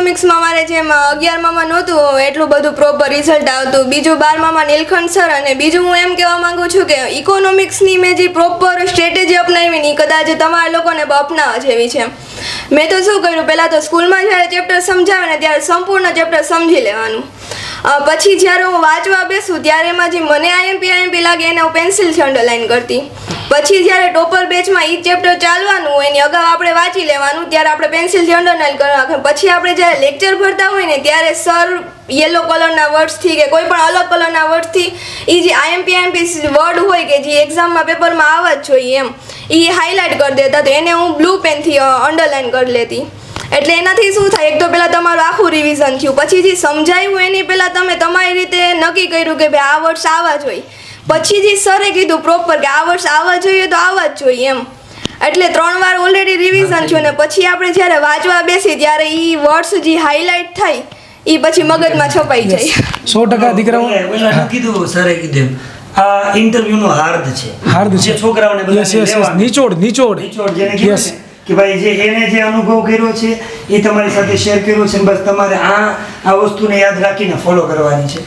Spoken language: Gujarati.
ઇકોનોમિક્સમાં મારે જેમ 11માં નહોતું એટલું બધું પ્રોપર રિઝલ્ટ આવતું, બીજું 12માં નીલકંઠ સર, અને બીજું હું એમ કહેવા માંગુ છું કે ઇકોનોમિક્સની મેં જે પ્રોપર સ્ટ્રેટેજી અપનાવી ને કદાચ તમારા લોકોને અપનાવવા જેવી છે. મેં તો શું કર્યું, પહેલાં તો સ્કૂલમાં જ્યારે ચેપ્ટર સમજાવે ને ત્યારે સંપૂર્ણ ચેપ્ટર સમજી લેવાનું. પછી જ્યારે હું વાંચવા બેસું ત્યારે એમાં જે મને આઈએમપી લાગે એને હું પેન્સિલથી અંડરલાઇન કરતી. પછી જ્યારે ટોપર બેચમાં એ ચેપ્ટર ચાલવાનું હોય એની અગાઉ આપણે વાંચી લેવાનું, ત્યારે આપણે પેન્સિલથી અંડરલાઇન કરવા. પછી આપણે જ્યારે લેક્ચર ભરતા હોય ને ત્યારે સર યલો કલરના વર્ડ્સથી કે કોઈ પણ અલગ કલરના વર્ડ્સથી એ જે આઈએમપી વર્ડ હોય કે જે એક્ઝામમાં પેપરમાં આવવા જ જોઈએ એમ એ હાઇલાઇટ કરી દેતા, તો એને હું બ્લુ પેનથી અંડરલાઇન કરી લેતી. એટલે એનાથી શું થાય, એક તો પહેલાં તમારું આખું રિવિઝન થયું, પછી જે સમજાયું એની પહેલાં તમે તમારી રીતે નક્કી કર્યું કે ભાઈ આ વર્ડ્સ આવવા જોઈએ, પછી જે સરે કીધું પ્રોપર કે આ વર્ડ્સ આવવા જોઈએ તો આવવા જ જોઈએ એમ. એટલે 3 વાર ઓલરેડી રિવિઝન થયું ને પછી આપણે જ્યારે વાંચવા બેસી ત્યારે એ વર્ડ્સ જે હાઇલાઇટ થાય એ પછી મગજમાં છપાઈ જાય. 100% દીકરાઓ કીધું સરે કીધું આ ઇન્ટરવ્યુ નો હાર્દ છે જે છોકરાઓને બધાને નિચોડ જેને કીધું ને કે ભાઈ જે એને જે અનુભવ કર્યો છે એ તમારી સાથે શેર કર્યો છે, બસ તમારે આ વસ્તુને યાદ રાખીને ફોલો કરવાની છે.